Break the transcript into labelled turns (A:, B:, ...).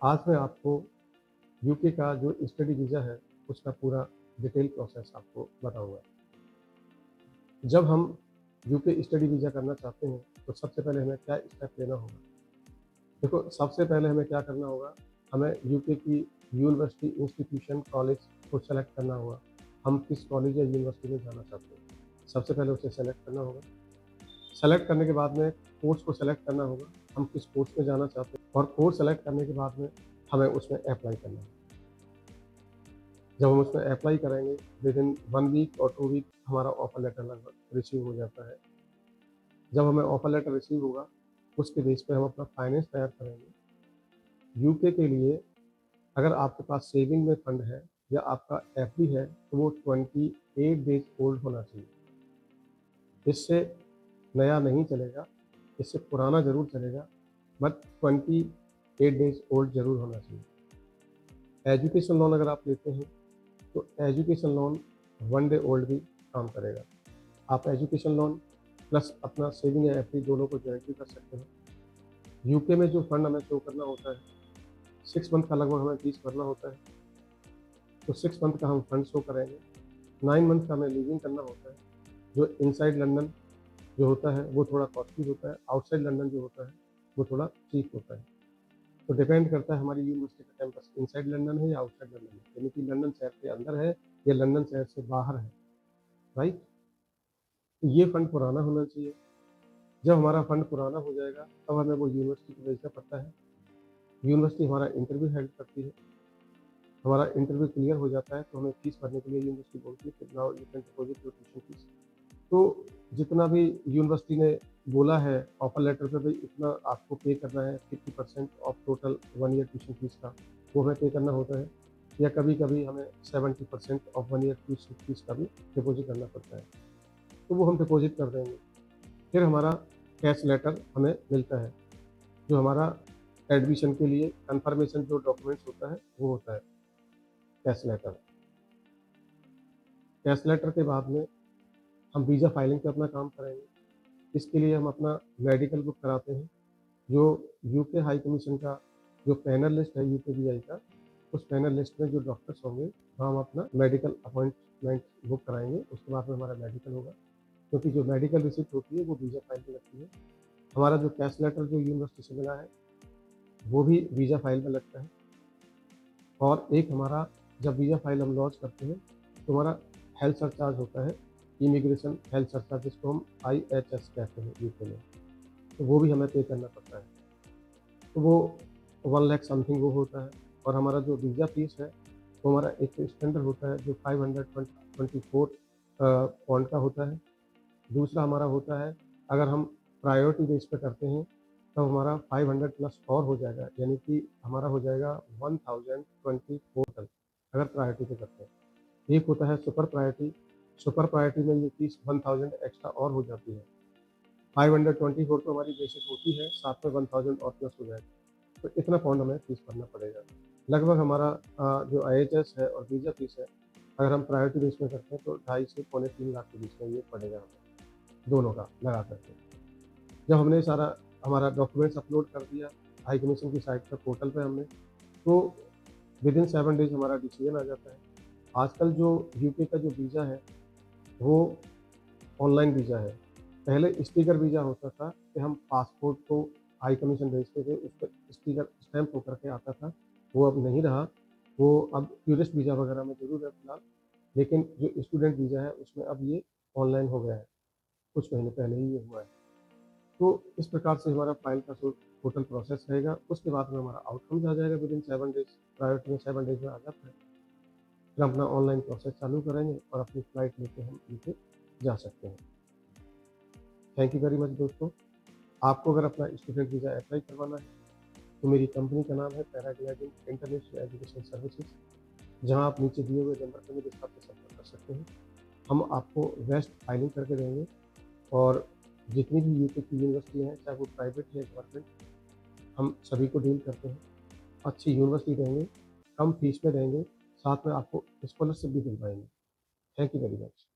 A: आज मैं आपको यूके का जो स्टडी वीज़ा है, उसका पूरा डिटेल प्रोसेस आपको बताऊँगा। जब हम यूके स्टडी वीज़ा करना चाहते हैं, तो सबसे पहले हमें क्या स्टेप लेना होगा? देखो, सबसे पहले हमें क्या करना होगा, हमें यूके की यूनिवर्सिटी, इंस्टीट्यूशन, कॉलेज को सेलेक्ट करना होगा। हम किस कॉलेज या यूनिवर्सिटी में जाना चाहते हैं, सबसे पहले उसे सेलेक्ट करना होगा। सेलेक्ट करने के बाद में कोर्स को सेलेक्ट करना होगा, हम किस कोर्स में जाना चाहते हैं और कोर्स सेलेक्ट करने के बाद में हमें उसमें अप्लाई करना है। जब हम उसमें अप्लाई करेंगे, विदिन 1 वीक और 2 वीक हमारा ऑफर लेटर लगभग रिसीव हो जाता है। जब हमें ऑफर लेटर रिसीव होगा, उसके बेस पे हम अपना फाइनेंस तैयार करेंगे। यूके के लिए अगर आपके पास सेविंग में फंड है या आपका एफडी है, तो वो 28 डेज़ ओल्ड होना चाहिए। इससे नया नहीं चलेगा, इससे पुराना ज़रूर चलेगा, बट 28 डेज़ ओल्ड ज़रूर होना चाहिए। एजुकेशन लोन अगर आप लेते हैं, तो एजुकेशन लोन 1 डे ओल्ड भी काम करेगा। आप एजुकेशन लोन प्लस अपना सेविंग या एफडी दोनों को जॉइंट भी कर सकते हैं। यूके में जो फंड हमें शो करना होता है, 6 मंथ का लगभग हमें फीस भरना होता है, तो 6 मंथ का हम फंड शो करेंगे। 9 मंथ का हमें लीविंग करना होता है। जो इनसाइड लंदन जो होता है, वो थोड़ा कॉस्टली होता है, आउटसाइड लंदन जो होता है, वो थोड़ा चीप होता है। तो डिपेंड करता है हमारी यूनिवर्सिटी का कैंपस इनसाइड लंदन है या आउटसाइड लंदन है, यानी कि लंदन शहर के अंदर है या लंदन शहर से बाहर है, राइट? तो ये फंड पुराना होना चाहिए। जब हमारा फंड पुराना हो जाएगा, तब हमें वो यूनिवर्सिटी को भेजना पड़ता है। यूनिवर्सिटी हमारा इंटरव्यू हेल्ड करती है। हमारा इंटरव्यू क्लियर हो जाता है, तो हमें फीस भरने के लिए यूनिवर्सिटी बोलती है कि now you can deposit your tuition fees. तो जितना भी यूनिवर्सिटी ने बोला है ऑफर लेटर पे, भाई इतना आपको पे करना है, 50% of total 1 year tuition fees का, वो हमें पे करना होता है। या कभी-कभी हमें 70% ऑफ 1 ईयर ट्यूशन फीस का भी डिपॉजिट करना पड़ता है। तो वो हम डिपॉजिट कर देंगे। फिर हमारा कैश लेटर हमें मिलता है, जो हमारा एडमिशन के लिए कन्फर्मेशन जो डॉक्यूमेंट्स होता है, वो होता है कैश लेटर। कैश लेटर के बाद में हम वीज़ा फाइलिंग पे अपना काम करेंगे। इसके लिए हम अपना मेडिकल बुक कराते हैं। जो यूके हाई कमीशन का जो पैनल लिस्ट है यूकेवीआई का, उस पैनल लिस्ट में जो डॉक्टर्स होंगे, वहाँ हम अपना मेडिकल अपॉइंटमेंट बुक कराएँगे। उसके बाद में हमारा मेडिकल होगा, क्योंकि जो मेडिकल रिसिप्ट होती है, वो वीज़ा फाइल में लगती है। हमारा जो कैश लेटर जो यूनिवर्सिटी से मिला है, वो भी वीज़ा फाइल में लगता है। और एक हमारा जब वीज़ा फाइल हम लॉन्च करते हैं, तो हमारा हेल्थ सरचार्ज होता है, इमिग्रेशन हेल्थ सरचार्ज, जिसको हम IHS कहते हैं यूके में, तो वो भी हमें पे करना पड़ता है। तो वो 1 लाख समथिंग वो होता है। और हमारा जो वीज़ा फीस है, वो हमारा एक स्टैंडर्ड होता है जो 524 पौंड का होता है। दूसरा हमारा होता है, अगर हम प्रायोरिटी बेस पे करते हैं, तब हमारा 500 प्लस और हो जाएगा, यानी कि हमारा हो जाएगा 1024 टोटल, अगर प्रायोरिटी पे करते हैं। एक होता है सुपर प्रायोरिटी। सुपर प्रायोरिटी में ये फीस 1000 एक्स्ट्रा और हो जाती है। 524 तो हमारी बेसिक होती है, साथ में 1000 और प्लस हो जाएगा। तो इतना पौंड हमें फीस भरना पड़ेगा। लगभग हमारा जो IHS है और वीज़ा फीस है, अगर हम प्रायोरिटी बेस में करते हैं, तो 2.5 से पौने 3 लाख के बीच में ये पड़ेगा हमें, दोनों का लगा करके। जब हमने सारा हमारा डॉक्यूमेंट्स अपलोड कर दिया हाई कमीशन की साइट पर, पोर्टल पे हमने, तो विदिन 7 डेज़ हमारा डिसीजन आ जाता है। आजकल जो यूके का जो वीज़ा है, वो ऑनलाइन वीज़ा है। पहले स्टिकर वीज़ा होता था कि हम पासपोर्ट को हाई कमीशन भेजते थे, उस पर स्टिकर स्टैम्प होकर के आता था। वो अब नहीं रहा। वो अब टूरिस्ट वीज़ा वगैरह में ज़रूर है फिलहाल, लेकिन जो स्टूडेंट वीज़ा है, उसमें अब ये ऑनलाइन हो गया है। कुछ महीने पहले ही ये हुआ है। तो इस प्रकार से हमारा फाइल का जो टोटल प्रोसेस रहेगा, उसके बाद में हमारा आउटकम्स आ जाएगा विदिन 7 डेज़। प्रायोरिटी में 7 डेज़ में आ जाता है। फिर अपना ऑनलाइन प्रोसेस चालू करेंगे और अपनी फ्लाइट लेके हम यूके जा सकते हैं। थैंक यू वेरी मच दोस्तों। आपको अगर अपना स्टूडेंट वीज़ा अप्लाई करवाना है, तो मेरी कंपनी का नाम है पैराग्लाइडिंग इंटरनेशनल एजुकेशन सर्विसेज, जहां आप नीचे दिए हुए नंबर पर मेरे साथ संपर्क कर सकते हैं। हम आपको बेस्ट फाइलिंग करके देंगे। और जितनी भी यूके की यूनिवर्सिटी हैं, चाहे वो प्राइवेट या गवर्नमेंट, हम सभी को डील करते हैं। अच्छी यूनिवर्सिटी देंगे, कम फीस में देंगे, साथ में आपको स्कॉलरशिप भी दिलवाएंगे। Thank you very much.